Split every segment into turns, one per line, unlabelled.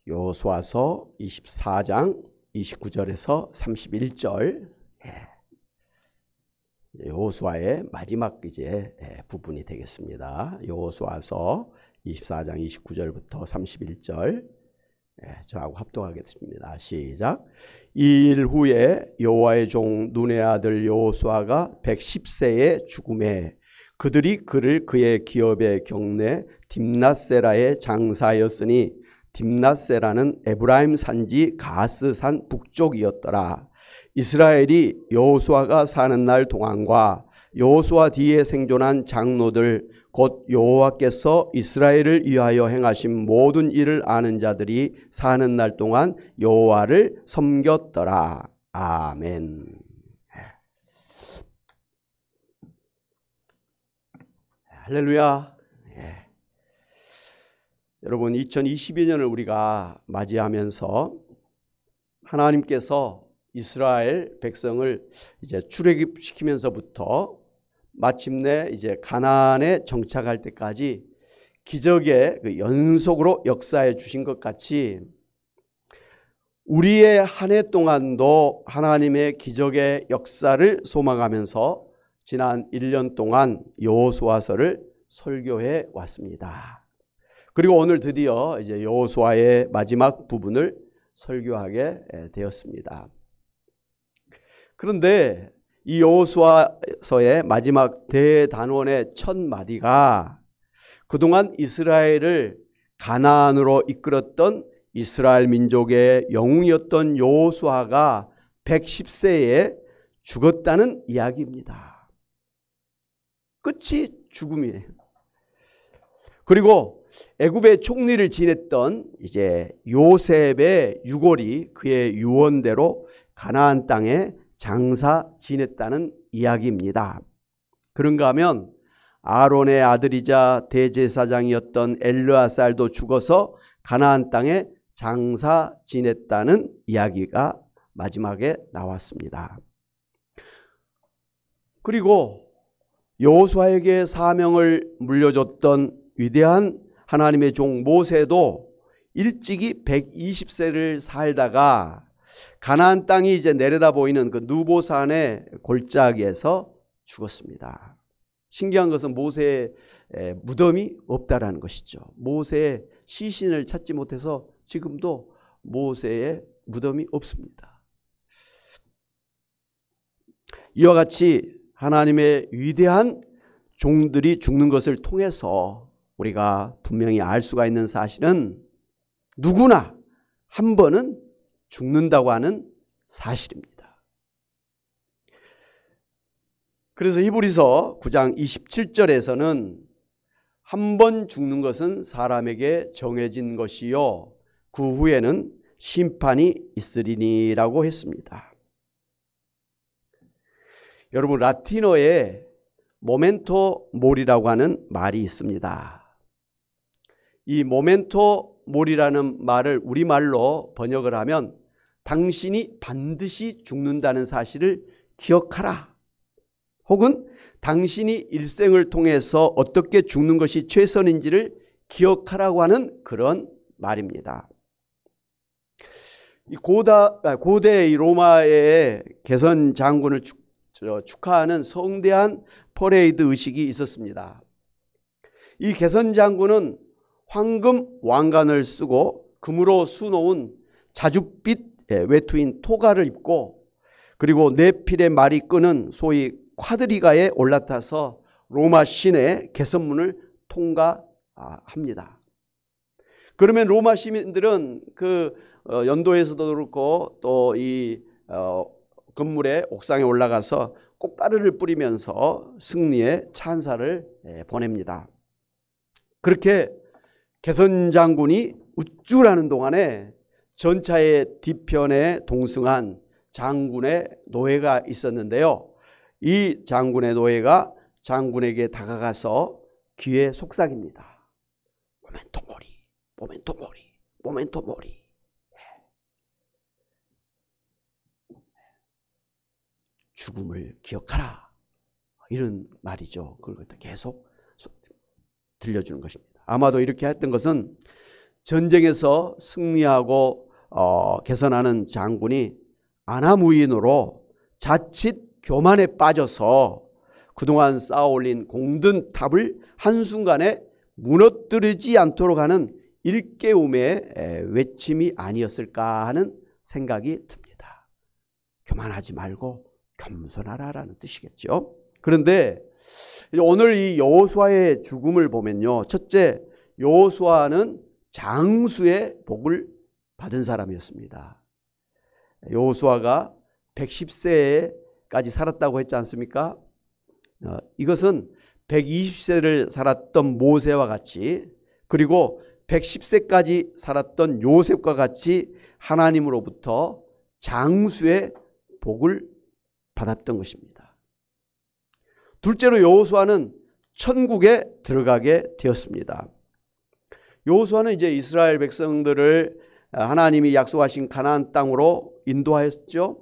여호수아서 24장 29절에서 31절. 여호수아의 마지막 부분이 되겠습니다. 여호수아서 24장 29절부터 31절. 저하고 합독하겠습니다. 시작. 이 일 후에 여호와의 종 눈의 아들 여호수아가 110세에 죽음에 그들이 그를 그의 기업의 경내 딥낫세라에 장사하였으니 딥낫세라는 에브라임 산지 가스산 북쪽이었더라. 이스라엘이 여호수아가 사는 날 동안과 여호수아 뒤에 생존한 장로들 곧 여호와께서 이스라엘을 위하여 행하신 모든 일을 아는 자들이 사는 날 동안 여호와를 섬겼더라. 아멘. 할렐루야. 여러분, 2022년을 우리가 맞이하면서 하나님께서 이스라엘 백성을 이제 출애굽시키면서부터 마침내 이제 가나안에 정착할 때까지 기적의 그 연속으로 역사해 주신 것 같이 우리의 한 해 동안도 하나님의 기적의 역사를 소망하면서 지난 1년 동안 여호수아서를 설교해 왔습니다. 그리고 오늘 드디어 이제 여호수아의 마지막 부분을 설교하게 되었습니다. 그런데 이 여호수아서의 마지막 대단원의 첫 마디가 그동안 이스라엘을 가나안으로 이끌었던 이스라엘 민족의 영웅이었던 여호수아가 110세에 죽었다는 이야기입니다. 끝이 죽음이에요. 그리고 애굽의 총리를 지냈던 이제 요셉의 유골이 그의 유언대로 가나안 땅에 장사 지냈다는 이야기입니다. 그런가 하면 아론의 아들이자 대제사장이었던 엘르아살도 죽어서 가나안 땅에 장사 지냈다는 이야기가 마지막에 나왔습니다. 그리고 여호수아에게 사명을 물려줬던 위대한 하나님의 종 모세도 일찍이 120세를 살다가 가나안 땅이 이제 내려다 보이는 그 누보산의 골짜기에서 죽었습니다. 신기한 것은 모세의 무덤이 없다라는 것이죠. 모세의 시신을 찾지 못해서 지금도 모세의 무덤이 없습니다. 이와 같이 하나님의 위대한 종들이 죽는 것을 통해서 우리가 분명히 알 수가 있는 사실은 누구나 한 번은 죽는다고 하는 사실입니다. 그래서 히브리서 9장 27절에서는 한 번 죽는 것은 사람에게 정해진 것이요 그 후에는 심판이 있으리니라고 했습니다. 여러분, 라틴어에 모멘토 모리라고 하는 말이 있습니다. 이 모멘토 모리라는 말을 우리말로 번역을 하면 당신이 반드시 죽는다는 사실을 기억하라, 혹은 당신이 일생을 통해서 어떻게 죽는 것이 최선인지를 기억하라고 하는 그런 말입니다. 고대 로마의 개선 장군을 축하하는 성대한 퍼레이드 의식이 있었습니다. 이 개선 장군은 황금 왕관을 쓰고 금으로 수놓은 자줏빛 외투인 토가를 입고 그리고 네필의 말이 끄는 소위 콰드리가에 올라타서 로마 시내 개선문을 통과합니다. 그러면 로마 시민들은 그 연도에서도 그렇고 또 이 건물의 옥상에 올라가서 꽃가루를 뿌리면서 승리의 찬사를 보냅니다. 그렇게 개선 장군이 우쭐하는 동안에 전차의 뒤편에 동승한 장군의 노예가 있었는데요. 이 장군의 노예가 장군에게 다가가서 귀에 속삭입니다. 모멘토 모리, 모멘토 모리, 모멘토 모리. 죽음을 기억하라, 이런 말이죠. 그걸 계속 들려주는 것입니다. 아마도 이렇게 했던 것은 전쟁에서 승리하고 개선하는 장군이 아나무인으로 자칫 교만에 빠져서 그동안 쌓아올린 공든 탑을 한순간에 무너뜨리지 않도록 하는 일깨움의 외침이 아니었을까 하는 생각이 듭니다. 교만하지 말고 겸손하라라는 뜻이겠죠. 그런데 오늘 이 여호수아의 죽음을 보면요, 첫째, 여호수아는 장수의 복을 받은 사람이었습니다. 여호수아가 110세까지 살았다고 했지 않습니까? 이것은 120세를 살았던 모세와 같이, 그리고 110세까지 살았던 요셉과 같이 하나님으로부터 장수의 복을 받았던 것입니다. 둘째로 여호수아는 천국에 들어가게 되었습니다. 여호수아는 이제 이스라엘 백성들을 하나님이 약속하신 가나안 땅으로 인도하였죠.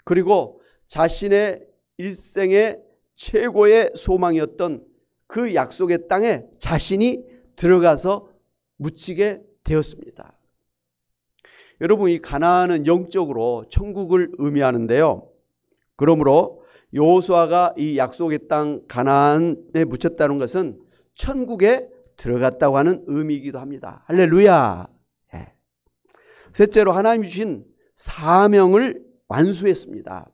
그리고 자신의 일생의 최고의 소망이었던 그 약속의 땅에 자신이 들어가서 묻히게 되었습니다. 여러분, 이 가나안은 영적으로 천국을 의미하는데요. 그러므로 여호수아가 이 약속의 땅 가나안에 묻혔다는 것은 천국에 들어갔다고 하는 의미이기도 합니다. 할렐루야. 예. 셋째로 하나님 주신 사명을 완수했습니다.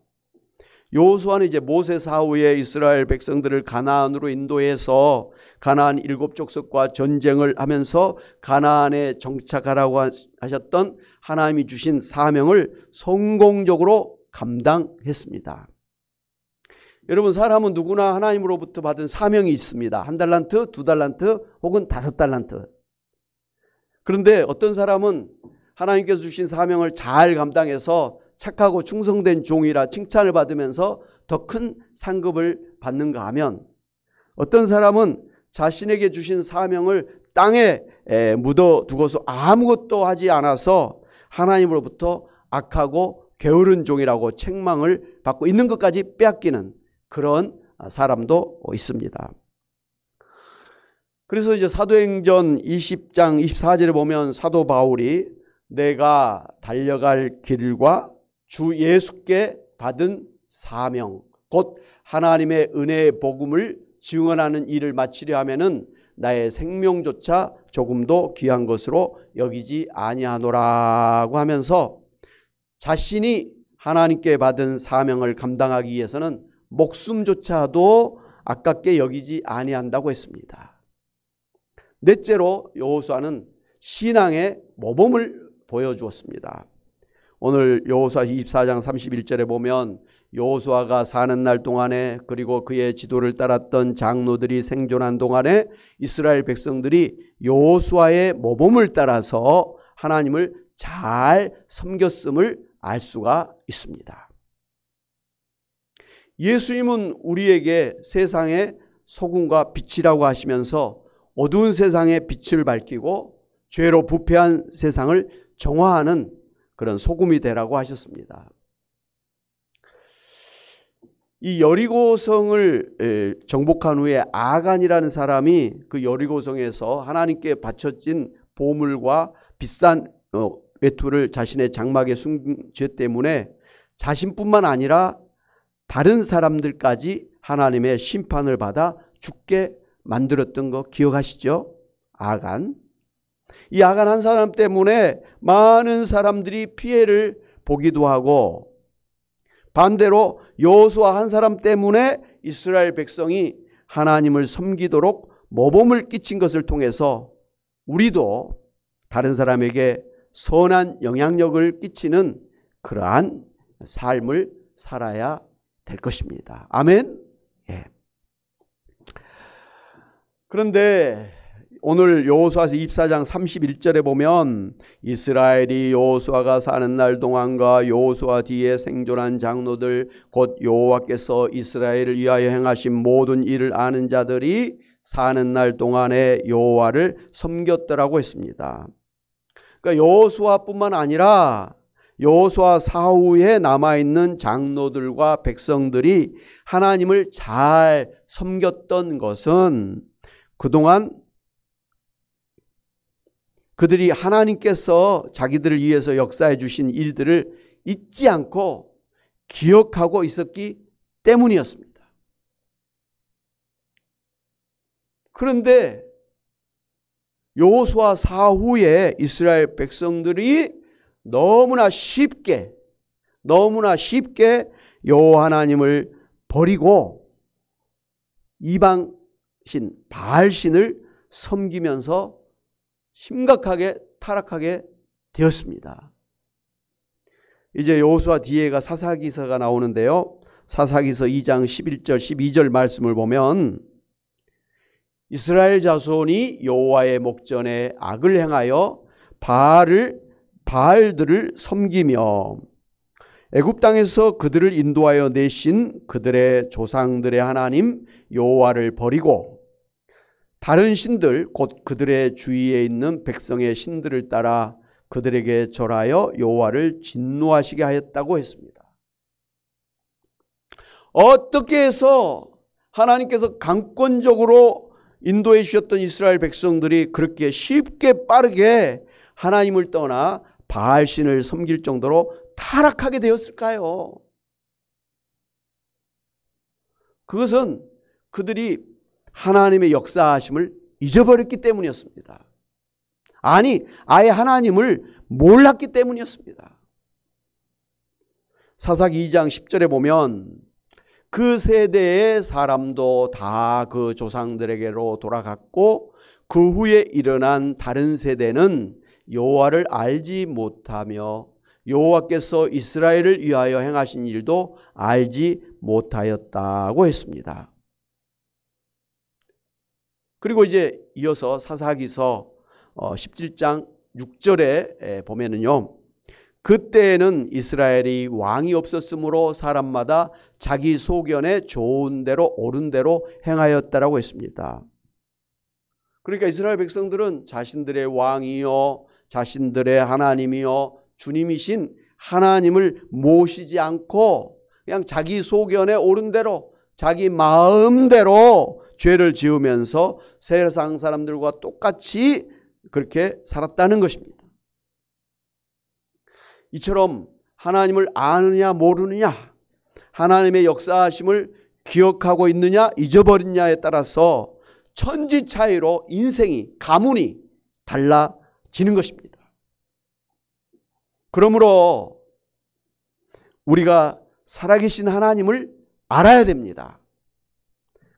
여호수아는 이제 모세 사후에 이스라엘 백성들을 가나안으로 인도해서 가나안 7족속과 전쟁을 하면서 가나안에 정착하라고 하셨던 하나님이 주신 사명을 성공적으로 감당했습니다. 여러분, 사람은 누구나 하나님으로부터 받은 사명이 있습니다. 1달란트, 2달란트 혹은 5달란트. 그런데 어떤 사람은 하나님께서 주신 사명을 잘 감당해서 착하고 충성된 종이라 칭찬을 받으면서 더 큰 상급을 받는가 하면, 어떤 사람은 자신에게 주신 사명을 땅에 묻어두고서 아무것도 하지 않아서 하나님으로부터 악하고 게으른 종이라고 책망을 받고 있는 것까지 빼앗기는 그런 사람도 있습니다. 그래서 이제 사도행전 20장 24절에 보면 사도 바울이 내가 달려갈 길과 주 예수께 받은 사명, 곧 하나님의 은혜의 복음을 증언하는 일을 마치려 하면은 나의 생명조차 조금도 귀한 것으로 여기지 아니하노라고 하면서 자신이 하나님께 받은 사명을 감당하기 위해서는 목숨조차도 아깝게 여기지 아니한다고 했습니다. 넷째로 여호수아는 신앙의 모범을 보여주었습니다. 오늘 여호수아 24장 31절에 보면 여호수아가 사는 날 동안에, 그리고 그의 지도를 따랐던 장로들이 생존한 동안에 이스라엘 백성들이 여호수아의 모범을 따라서 하나님을 잘 섬겼음을 알 수가 있습니다. 예수님은 우리에게 세상의 소금과 빛이라고 하시면서 어두운 세상에 빛을 밝히고 죄로 부패한 세상을 정화하는 그런 소금이 되라고 하셨습니다. 이 여리고성을 정복한 후에 아간이라는 사람이 그 여리고성에서 하나님께 바쳐진 보물과 비싼 외투를 자신의 장막에 숨긴 죄 때문에 자신뿐만 아니라 다른 사람들까지 하나님의 심판을 받아 죽게 만들었던 거 기억하시죠? 아간. 이 아간 한 사람 때문에 많은 사람들이 피해를 보기도 하고, 반대로 여호수아 한 사람 때문에 이스라엘 백성이 하나님을 섬기도록 모범을 끼친 것을 통해서 우리도 다른 사람에게 선한 영향력을 끼치는 그러한 삶을 살아야 될 것입니다. 아멘. 예. 그런데 오늘 여호수아서 24장 31절에 보면 이스라엘이 여호수아가 사는 날 동안과 여호수아 뒤에 생존한 장로들 곧 여호와께서 이스라엘을 위하여 행하신 모든 일을 아는 자들이 사는 날 동안에 여호와를 섬겼더라고 했습니다. 그러니까 여호수아뿐만 아니라 여호수아 사후에 남아있는 장로들과 백성들이 하나님을 잘 섬겼던 것은 그동안 그들이 하나님께서 자기들을 위해서 역사해 주신 일들을 잊지 않고 기억하고 있었기 때문이었습니다. 그런데 여호수아 사후에 이스라엘 백성들이 너무나 쉽게 여호와 하나님을 버리고 이방신 바알신을 섬기면서 심각하게 타락하게 되었습니다. 이제 여호수아 뒤에가 사사기서가 나오는데요. 사사기서 2장 11절 12절 말씀을 보면 이스라엘 자손이 여호와의 목전에 악을 행하여 바알들을 섬기며 애굽 땅에서 그들을 인도하여 내신 그들의 조상들의 하나님 여호와를 버리고 다른 신들 곧 그들의 주위에 있는 백성의 신들을 따라 그들에게 절하여 여호와를 진노하시게 하였다고 했습니다. 어떻게 해서 하나님께서 강권적으로 인도해 주셨던 이스라엘 백성들이 그렇게 쉽게 빠르게 하나님을 떠나 바알신을 섬길 정도로 타락하게 되었을까요? 그것은 그들이 하나님의 역사하심을 잊어버렸기 때문이었습니다. 아니, 아예 하나님을 몰랐기 때문이었습니다. 사사기 2장 10절에 보면 그 세대의 사람도 다 그 조상들에게로 돌아갔고 그 후에 일어난 다른 세대는 여호와를 알지 못하며 여호와께서 이스라엘을 위하여 행하신 일도 알지 못하였다고 했습니다. 그리고 이제 이어서 사사기서 17장 6절에 보면은요. 그때에는 이스라엘이 왕이 없었으므로 사람마다 자기 소견에 좋은 대로 옳은 대로 행하였다라고 했습니다. 그러니까 이스라엘 백성들은 자신들의 왕이요 자신들의 하나님이요 주님이신 하나님을 모시지 않고 그냥 자기 소견에 옳은 대로 자기 마음대로 죄를 지으면서 세상 사람들과 똑같이 그렇게 살았다는 것입니다. 이처럼 하나님을 아느냐 모르느냐, 하나님의 역사하심을 기억하고 있느냐 잊어버리느냐에 따라서 천지 차이로 인생이 가문이 달라지는 것입니다. 그러므로 우리가 살아계신 하나님을 알아야 됩니다.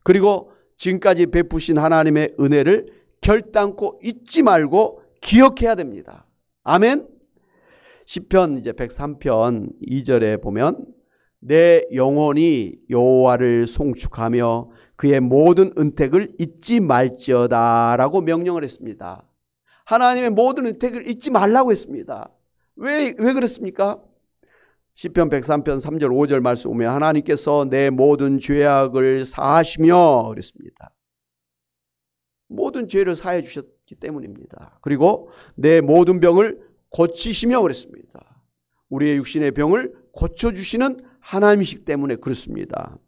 그리고 지금까지 베푸신 하나님의 은혜를 결단코 잊지 말고 기억해야 됩니다. 아멘. 시편 이제 103편 2절에 보면 내 영혼이 여호와를 송축하며 그의 모든 은택을 잊지 말지어다라고 명령을 했습니다. 하나님의 모든 은택을 잊지 말라고 했습니다. 왜 그렇습니까? 시편 103편 3절 5절 말씀 보면 하나님께서 내 모든 죄악을 사하시며 그랬습니다. 모든 죄를 사해 주셨기 때문입니다. 그리고 내 모든 병을 고치시며 그랬습니다. 우리의 육신의 병을 고쳐주시는 하나님이시기 때문에 그렇습니다.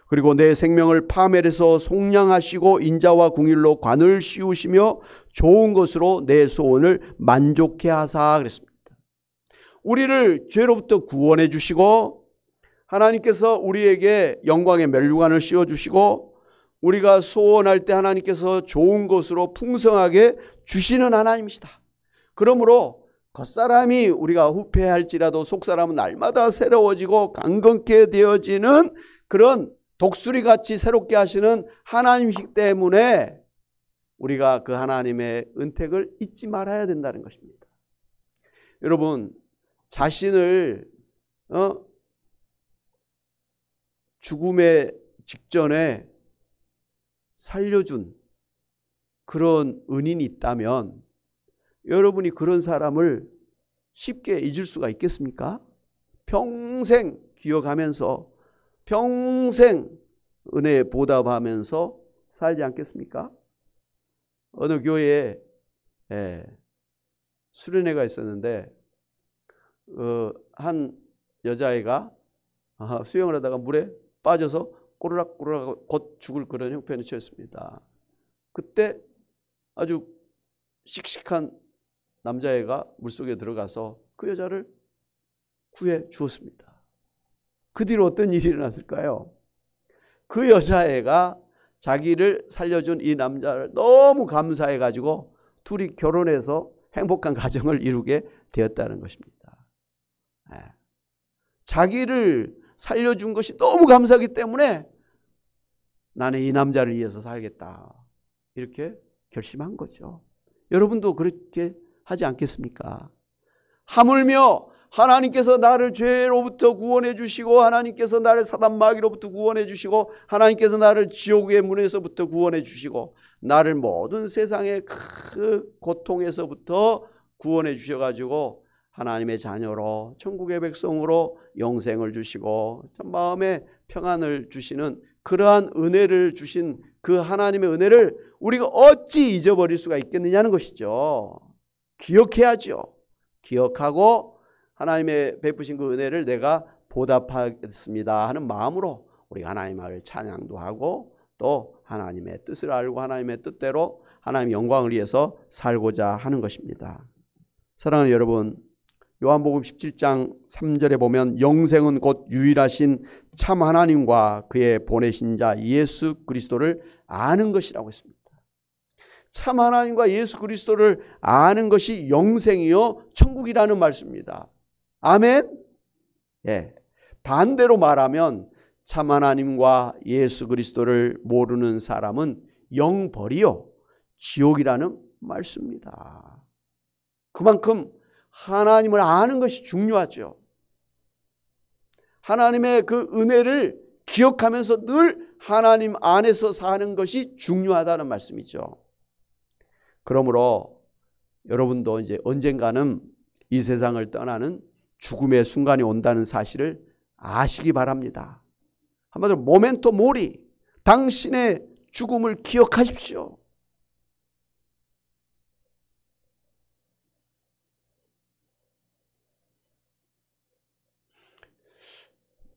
그리고 내 생명을 파멸해서 속량하시고 인자와 궁일로 관을 씌우시며 좋은 것으로 내 소원을 만족해 하사 그랬습니다. 우리를 죄로부터 구원해 주시고 하나님께서 우리에게 영광의 면류관을 씌워주시고 우리가 소원할 때 하나님께서 좋은 것으로 풍성하게 주시는 하나님이시다. 그러므로 겉사람이 우리가 후패할지라도 속사람은 날마다 새로워지고 강건케 되어지는 그런 독수리같이 새롭게 하시는 하나님이시기 때문에 우리가 그 하나님의 은택을 잊지 말아야 된다는 것입니다. 여러분 자신을 죽음의 직전에 살려준 그런 은인이 있다면 여러분이 그런 사람을 쉽게 잊을 수가 있겠습니까? 평생 기억하면서 평생 은혜에 보답하면서 살지 않겠습니까? 어느 교회에 수련회가 있었는데 한 여자애가 수영을 하다가 물에 빠져서 꼬르락꼬르락 곧 죽을 그런 형편에 처했습니다. 그때 아주 씩씩한 남자애가 물속에 들어가서 그 여자를 구해 주었습니다. 그 뒤로 어떤 일이 일어났을까요? 그 여자애가 자기를 살려준 이 남자를 너무 감사해가지고 둘이 결혼해서 행복한 가정을 이루게 되었다는 것입니다. 자기를 살려준 것이 너무 감사하기 때문에 나는 이 남자를 위해서 살겠다, 이렇게 결심한 거죠. 여러분도 그렇게 하지 않겠습니까? 하물며 하나님께서 나를 죄로부터 구원해 주시고, 하나님께서 나를 사단 마귀로부터 구원해 주시고, 하나님께서 나를 지옥의 문에서부터 구원해 주시고, 나를 모든 세상의 그 고통에서부터 구원해 주셔가지고 하나님의 자녀로, 천국의 백성으로 영생을 주시고 마음의 평안을 주시는 그러한 은혜를 주신 그 하나님의 은혜를 우리가 어찌 잊어버릴 수가 있겠느냐는 것이죠. 기억해야죠. 기억하고 하나님의 베푸신 그 은혜를 내가 보답하겠습니다 하는 마음으로 우리 하나님을 찬양도 하고, 또 하나님의 뜻을 알고 하나님의 뜻대로 하나님의 영광을 위해서 살고자 하는 것입니다. 사랑하는 여러분, 요한복음 17장 3절에 보면 영생은 곧 유일하신 참 하나님과 그의 보내신 자 예수 그리스도를 아는 것이라고 했습니다. 참 하나님과 예수 그리스도를 아는 것이 영생이요 천국이라는 말씀입니다. 아멘. 예. 반대로 말하면 참 하나님과 예수 그리스도를 모르는 사람은 영벌이요 지옥이라는 말씀입니다. 그만큼 하나님을 아는 것이 중요하죠. 하나님의 그 은혜를 기억하면서 늘 하나님 안에서 사는 것이 중요하다는 말씀이죠. 그러므로 여러분도 이제 언젠가는 이 세상을 떠나는 죽음의 순간이 온다는 사실을 아시기 바랍니다. 한마디로 모멘토 모리, 당신의 죽음을 기억하십시오.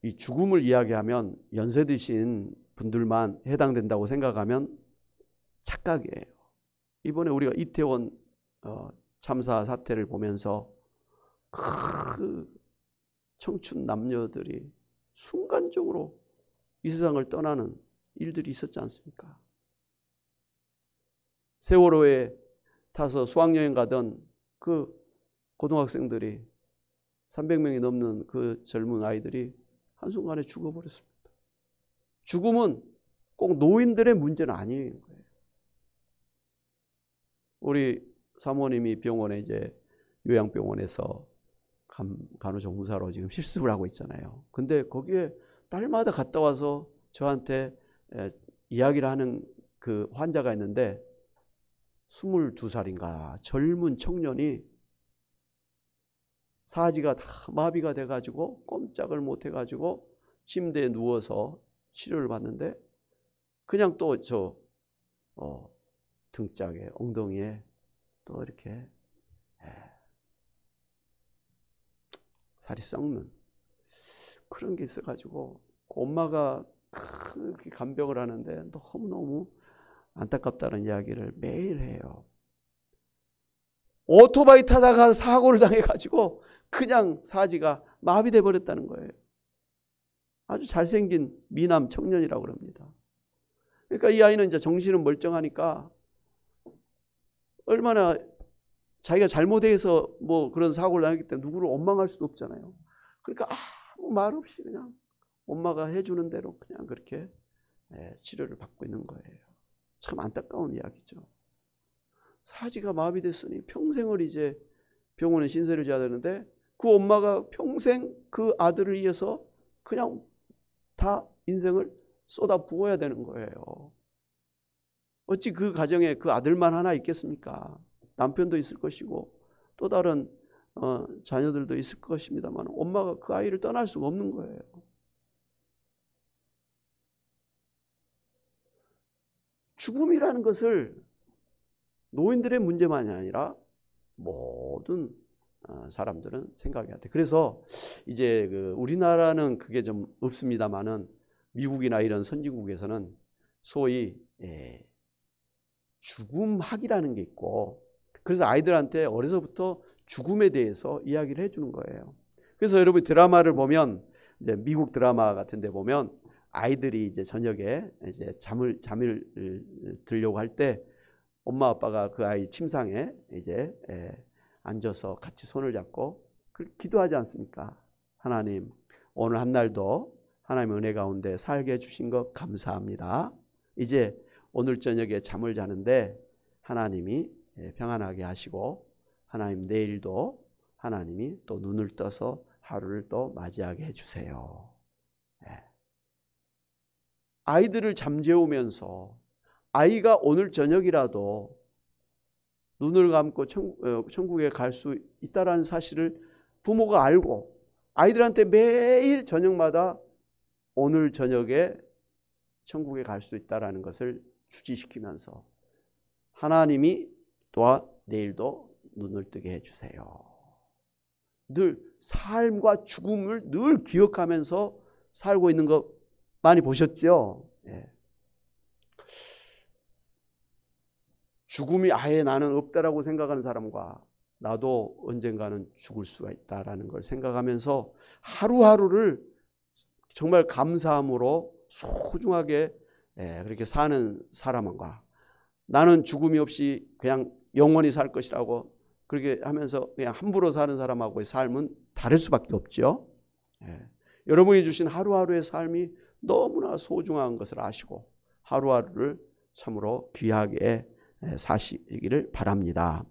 이 죽음을 이야기하면 연세 드신 분들만 해당된다고 생각하면 착각이에요. 이번에 우리가 이태원 참사 사태를 보면서 그 청춘 남녀들이 순간적으로 이 세상을 떠나는 일들이 있었지 않습니까? 세월호에 타서 수학여행 가던 그 고등학생들이 300명이 넘는 그 젊은 아이들이 한순간에 죽어버렸습니다. 죽음은 꼭 노인들의 문제는 아니에요. 우리 사모님이 병원에 이제 요양병원에서 간호조무사로 지금 실습을 하고 있잖아요. 근데 거기에 딸마다 갔다 와서 저한테 이야기를 하는 그 환자가 있는데 22살인가 젊은 청년이 사지가 다 마비가 돼가지고 꼼짝을 못해가지고 침대에 누워서 치료를 받는데 그냥 또 저 등짝에 엉덩이에 또 이렇게 살이 썩는 그런 게 있어가지고 엄마가 그렇게 간병을 하는데 너무너무 안타깝다는 이야기를 매일 해요. 오토바이 타다가 사고를 당해가지고 그냥 사지가 마비돼 버렸다는 거예요. 아주 잘생긴 미남 청년이라고 그럽니다. 그러니까 이 아이는 이제 정신은 멀쩡하니까 얼마나 자기가 잘못해서 뭐 그런 사고를 당했기 때문에 누구를 원망할 수도 없잖아요. 그러니까 아무 말 없이 그냥 엄마가 해주는 대로 그냥 그렇게 치료를 받고 있는 거예요. 참 안타까운 이야기죠. 사지가 마비됐으니 평생을 이제 병원에 신세를 져야 되는데 그 엄마가 평생 그 아들을 위해서 그냥 다 인생을 쏟아 부어야 되는 거예요. 어찌 그 가정에 그 아들만 하나 있겠습니까? 남편도 있을 것이고 또 다른 자녀들도 있을 것입니다만 엄마가 그 아이를 떠날 수가 없는 거예요. 죽음이라는 것을 노인들의 문제만이 아니라 모든 사람들은 생각해야 돼. 그래서 이제 우리나라는 그게 좀 없습니다만은 미국이나 이런 선진국에서는 소위 죽음학이라는 게 있고 그래서 아이들한테 어려서부터 죽음에 대해서 이야기를 해주는 거예요. 그래서 여러분 드라마를 보면 이제 미국 드라마 같은 데 보면 아이들이 이제 저녁에 이제 잠을 들려고 할 때 엄마 아빠가 그 아이 침상에 이제 앉아서 같이 손을 잡고 기도하지 않습니까? 하나님, 오늘 한 날도 하나님의 은혜 가운데 살게 해주신 것 감사합니다. 이제 오늘 저녁에 잠을 자는데 하나님이 평안하게 하시고 하나님 내일도 하나님이 또 눈을 떠서 하루를 또 맞이하게 해주세요. 아이들을 잠재우면서 아이가 오늘 저녁이라도 눈을 감고 천국에 갈 수 있다는 사실을 부모가 알고 아이들한테 매일 저녁마다 오늘 저녁에 천국에 갈 수 있다는 것을 주지시키면서 하나님이 또한 내일도 눈을 뜨게 해주세요. 늘 삶과 죽음을 늘 기억하면서 살고 있는 거 많이 보셨죠? 죽음이 아예 나는 없다라고 생각하는 사람과 나도 언젠가는 죽을 수가 있다라는 걸 생각하면서 하루하루를 정말 감사함으로 소중하게 그렇게 사는 사람과 나는 죽음이 없이 그냥 영원히 살 것이라고 그렇게 하면서 그냥 함부로 사는 사람하고의 삶은 다를 수밖에 없죠. 여러분이 주신 하루하루의 삶이 너무나 소중한 것을 아시고 하루하루를 참으로 귀하게 사시기를 바랍니다.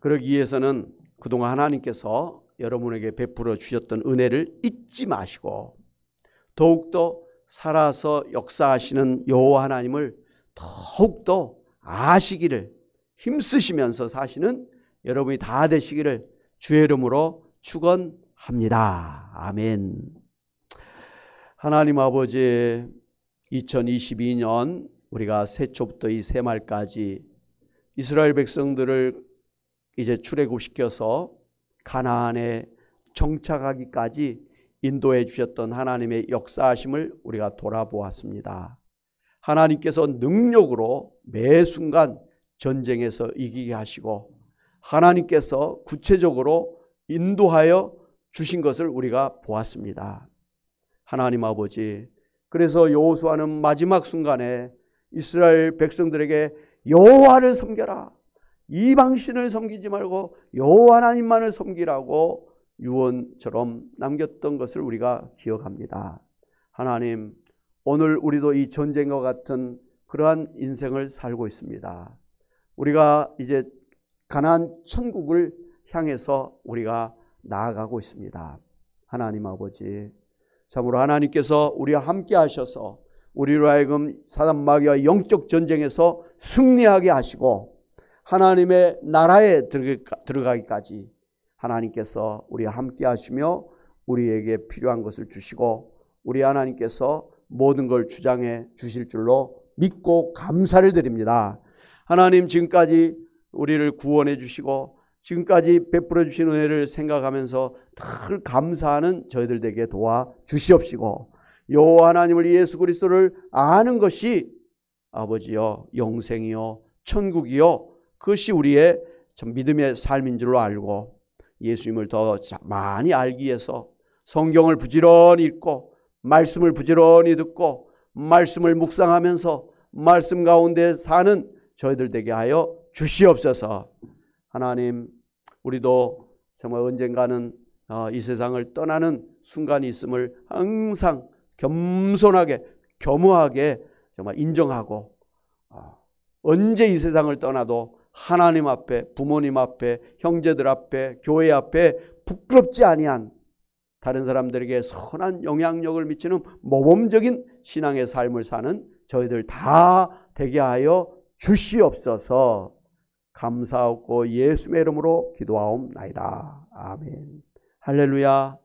그러기 위해서는 그동안 하나님께서 여러분에게 베풀어 주셨던 은혜를 잊지 마시고 더욱더 살아서 역사하시는 여호와 하나님을 더욱더 아시기를 힘쓰시면서 사시는 여러분이 다 되시기를 주의 이름으로 축원합니다. 아멘. 하나님 아버지, 2022년 우리가 새초부터 이 새말까지 이스라엘 백성들을 이제 출애굽시켜서 가나안에 정착하기까지 인도해 주셨던 하나님의 역사하심을 우리가 돌아보았습니다. 하나님께서 능력으로 매 순간 전쟁에서 이기게 하시고 하나님께서 구체적으로 인도하여 주신 것을 우리가 보았습니다. 하나님 아버지, 그래서 여호수아는 마지막 순간에 이스라엘 백성들에게 여호와를 섬겨라, 이방신을 섬기지 말고 여호와 하나님만을 섬기라고 유언처럼 남겼던 것을 우리가 기억합니다. 하나님, 오늘 우리도 이 전쟁과 같은 그러한 인생을 살고 있습니다. 우리가 이제 가나안 천국을 향해서 우리가 나아가고 있습니다. 하나님 아버지, 참으로 하나님께서 우리와 함께 하셔서 우리로 하여금 사단 마귀와 영적 전쟁에서 승리하게 하시고 하나님의 나라에 들어가기까지 하나님께서 우리와 함께 하시며 우리에게 필요한 것을 주시고 우리 하나님께서 모든 걸 주장해 주실 줄로 믿고 감사를 드립니다. 하나님, 지금까지 우리를 구원해 주시고 지금까지 베풀어 주신 은혜를 생각하면서 늘 감사하는 저희들 되게 도와 주시옵시고 여호와 하나님을, 예수 그리스도를 아는 것이 아버지여 영생이요 천국이요 그것이 우리의 참 믿음의 삶인 줄로 알고 예수님을 더 많이 알기 위해서 성경을 부지런히 읽고 말씀을 부지런히 듣고 말씀을 묵상하면서 말씀 가운데 사는 저희들 되게 하여 주시옵소서. 하나님, 우리도 정말 언젠가는 이 세상을 떠나는 순간이 있음을 항상 겸손하게 겸허하게 정말 인정하고 언제 이 세상을 떠나도 하나님 앞에, 부모님 앞에, 형제들 앞에, 교회 앞에 부끄럽지 아니한 다른 사람들에게 선한 영향력을 미치는 모범적인 신앙의 삶을 사는 저희들 다 되게 하여 주시옵소서. 감사하고 예수의 이름으로 기도하옵나이다. 아멘. 할렐루야.